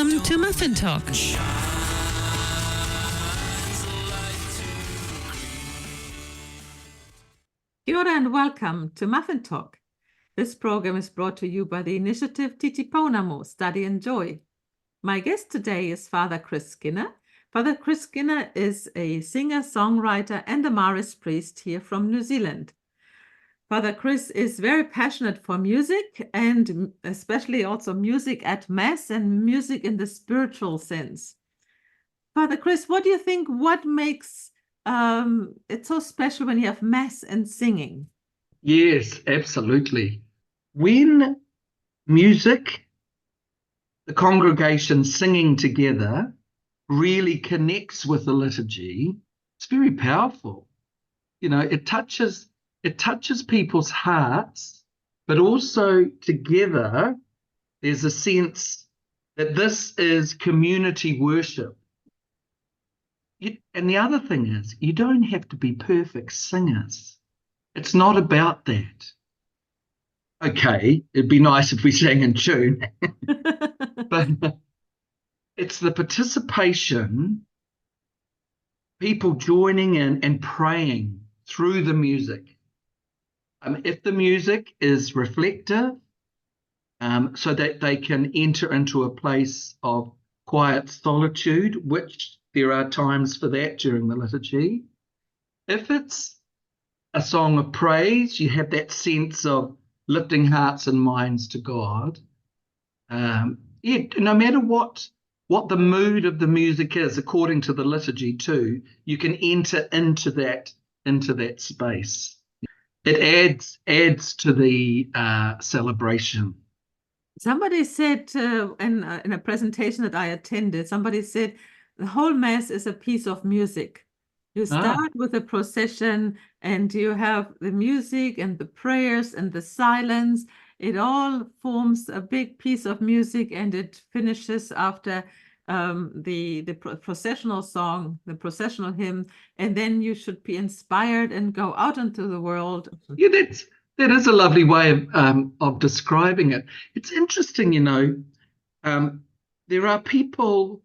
Welcome to Muffin Talk. Kia ora and welcome to Muffin Talk. This program is brought to you by the initiative Titipounamu, Study and Joy. My guest today is Father Chris Skinner. Father Chris Skinner is a singer, songwriter, and a Maris priest here from New Zealand. Father Chris is very passionate for music, and especially also music at Mass and music in the spiritual sense. Father Chris, what do you think, what makes it so special when you have Mass and singing? Yes, absolutely. When music, the congregation singing together, really connects with the liturgy, it's very powerful. You know, it touches people's hearts, but also together there's a sense that this is community worship. And the other thing is, you don't have to be perfect singers. It's not about that. Okay, it'd be nice if we sang in tune, but it's the participation, people joining in and praying through the music. If the music is reflective, so that they can enter into a place of quiet solitude, which there are times for that during the liturgy. If it's a song of praise, you have that sense of lifting hearts and minds to God. No matter what the mood of the music is, according to the liturgy too, you can enter into that space. It adds to the celebration. Somebody said in a presentation that I attended, somebody said the whole Mass is a piece of music. You start with a procession and you have the music and the prayers and the silence. It all forms a big piece of music, and it finishes after the processional song, the processional hymn, and then you should be inspired and go out into the world. Yeah, that is a lovely way of describing it. It's interesting, you know, there are people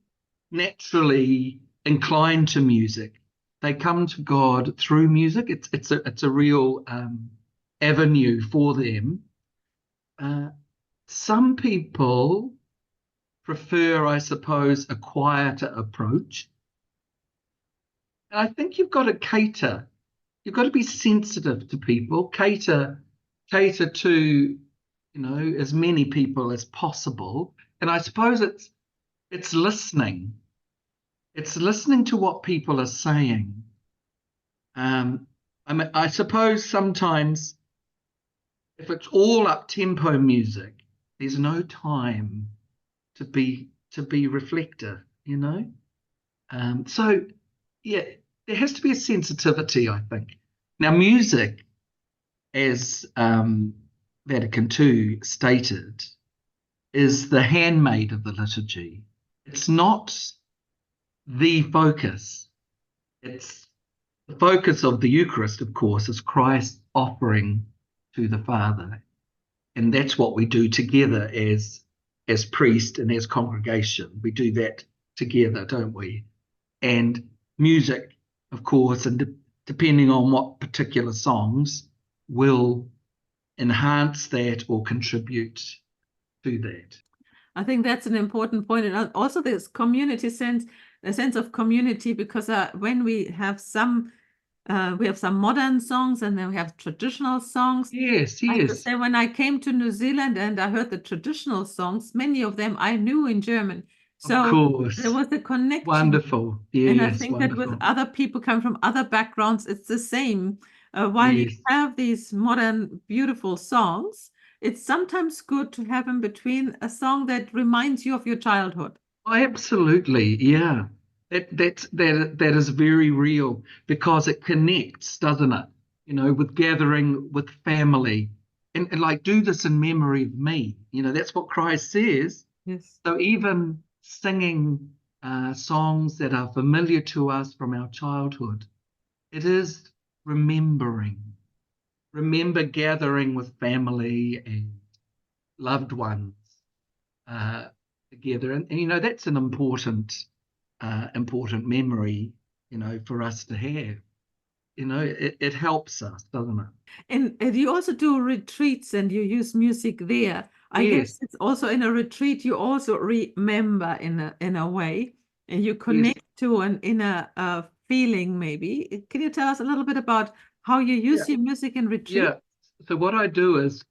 naturally inclined to music. They come to God through music. It's a real avenue for them. Some people prefer, I suppose, a quieter approach. And I think you've got to cater. You've got to be sensitive to people, cater to, you know, as many people as possible. And I suppose it's listening. It's listening to what people are saying. I suppose sometimes if it's all up-tempo music, there's no time to be reflective, you know. So yeah, there has to be a sensitivity, I think. Now, music, as Vatican II stated, is the handmaid of the liturgy. It's not the focus. It's the focus of the Eucharist, of course, is Christ offering to the Father. And that's what we do together as priest and as congregation. We do that together, don't we? And music, of course, and depending on what particular songs, will enhance that or contribute to that. I think that's an important point. And also this community sense, a sense of community, because when we have some modern songs and then we have traditional songs. Yes. I have to say, when I came to New Zealand and I heard the traditional songs, many of them I knew in German. So of course. There was a connection. Wonderful. Yes, and I think wonderful. that with other people come from other backgrounds, it's the same. While you have these modern, beautiful songs, it's sometimes good to have in between a song that reminds you of your childhood. Oh, absolutely, yeah. That is very real, because it connects, doesn't it? You know, with gathering with family, and like, do this in memory of me. You know, that's what Christ says. Yes. So even singing songs that are familiar to us from our childhood, it is remembering. Remember gathering with family and loved ones. together. And you know, that's an important memory, you know, for us to have. You know, it helps us, doesn't it? And you also do retreats and you use music there. I Yes, guess it's also in a retreat, you also remember in a way, and you yes, connect to an inner feeling, maybe. Can you tell us a little bit about how you yeah, use your music in retreat? yeah. So what I do is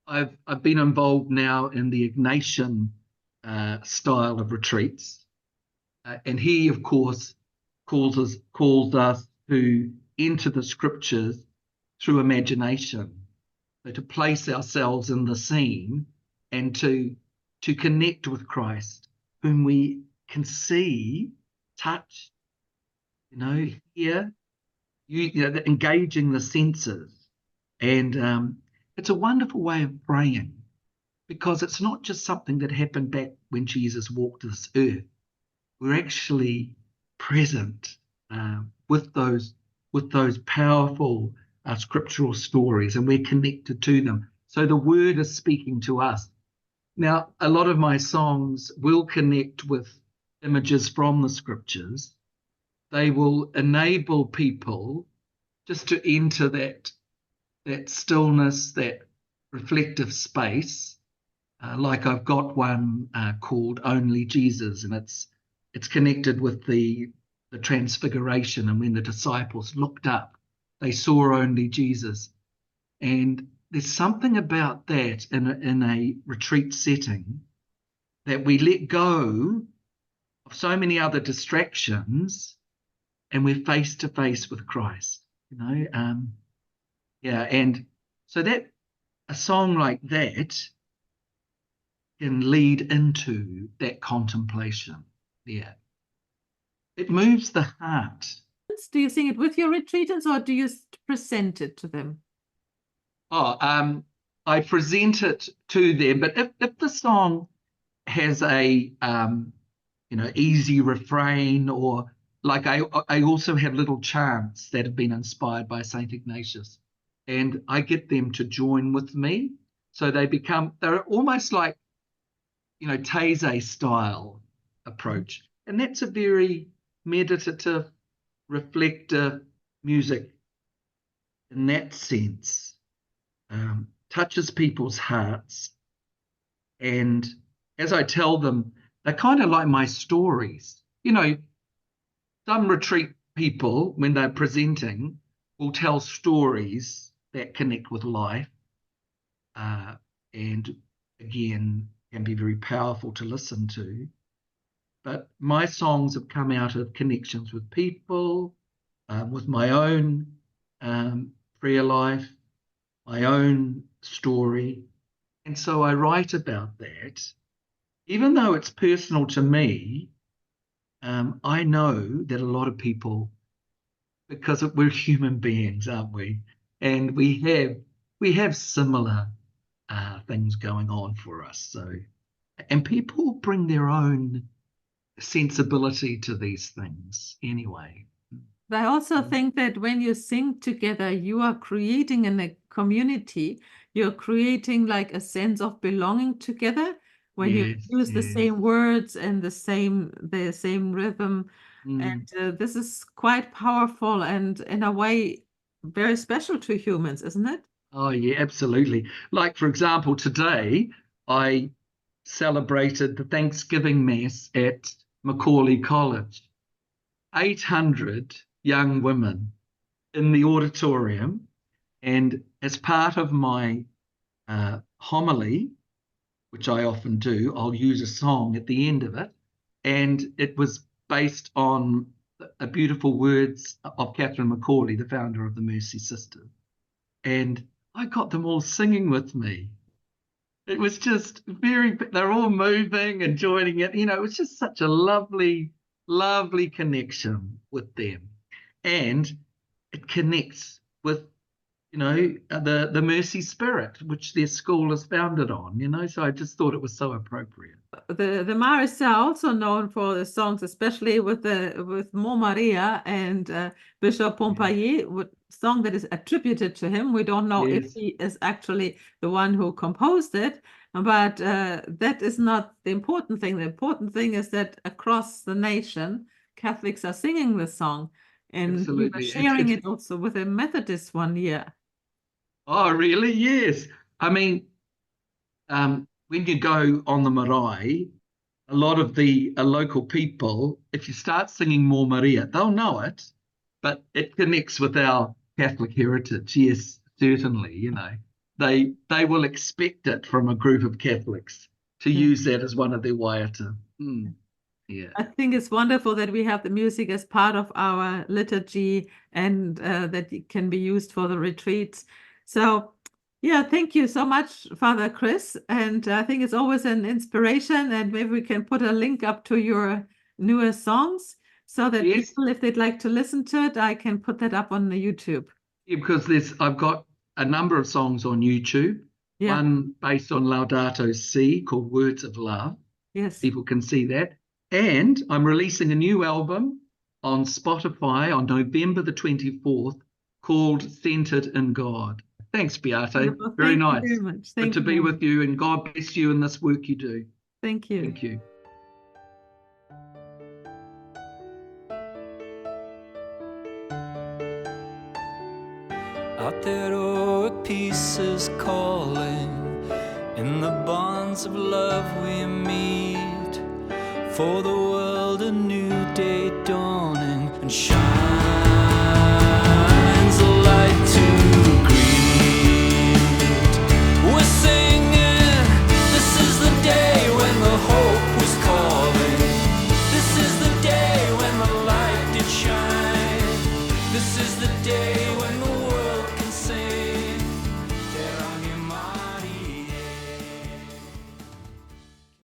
I've been involved now in the Ignatian style of retreats, and he, of course, calls us to enter the scriptures through imagination, so to place ourselves in the scene and to connect with Christ, whom we can see, touch, you know, hear, you know, engaging the senses, and it's a wonderful way of praying because it's not just something that happened back when Jesus walked this earth. We're actually present with those powerful scriptural stories, and we're connected to them. So the word is speaking to us. Now, a lot of my songs will connect with images from the scriptures. They will enable people just to enter that stillness, that reflective space. Like I've got one called Only Jesus, and it's connected with the transfiguration, and when the disciples looked up, they saw only Jesus. And there's something about that in a retreat setting that we let go of so many other distractions, and we're face to face with Christ. You know, yeah, and so that a song like that can lead into that contemplation. Yeah. It moves the heart. Do you sing it with your retreatants or do you present it to them? Oh, I present it to them, but if the song has a you know, easy refrain, or like I also have little chants that have been inspired by Saint Ignatius, and I get them to join with me, so they're almost like, you know, Taizé style approach, and that's a very meditative, reflective music in that sense. Touches people's hearts, and as I tell them, they're kind of like my stories. You know, some retreat people, when they're presenting, will tell stories that connect with life, uh, and again, can be very powerful to listen to. But my songs have come out of connections with people, with my own prayer life, my own story. And so I write about that. Even though it's personal to me, I know that a lot of people, because we're human beings, aren't we? And we have similar things going on for us. So, and people bring their own sensibility to these things anyway. I also think that when you sing together, you are creating in a community, you're creating like a sense of belonging together when you Yes, use the yes. same words and the same rhythm. And Mm. this is quite powerful and in a way very special to humans, isn't it? Oh, yeah, absolutely. Like, for example, today I celebrated the Thanksgiving Mass at Macaulay College. 800 young women in the auditorium. And as part of my homily, which I often do, I'll use a song at the end of it. And it was based on a beautiful words of Catherine Macaulay, the founder of the Mercy Sisters. And I got them all singing with me. It was just they're all moving and joining it. You know, it was just such a lovely, lovely connection with them. And it connects with, you know, the Mercy Spirit, which their school is founded on, you know. So I just thought it was so appropriate. The Maris are also known for the songs, especially with Mo Maria and Bishop Yeah. Pompaye, with song that is attributed to him. We don't know if Yes. he is actually the one who composed it, But that is not the important thing. The important thing is that across the nation, Catholics are singing the song. And we were Absolutely. sharing it also with a Methodist one year. Oh, really? Yes. I mean, when you go on the marae, a lot of the local people, if you start singing More Maria, they'll know it, but it connects with our Catholic heritage. Yes, certainly. They will expect it from a group of Catholics to Yeah. use that as one of their waiata. Yeah. I think it's wonderful that we have the music as part of our liturgy and that it can be used for the retreats. So, yeah, thank you so much, Father Chris. And I think it's always an inspiration. And maybe we can put a link up to your newer songs so that Yes. people, if they'd like to listen to it, I can put that up on the YouTube. Yeah, because I've got a number of songs on YouTube. Yeah. One based on Laudato Si called Words of Love. Yes. People can see that. And I'm releasing a new album on Spotify on November the 24th called Centered in God. Thanks, Beate. Wonderful. Very Thank you nice. very much. Good Thank to you be very with much. you, and God bless you in this work you do. Thank you. Thank you. Aotearoa peace is calling, in the bonds of love we meet, for the world a new day dawning, and shines a light to greet. We're singing, this is the day when the hope was calling, this is the day when the light did shine, this is the day when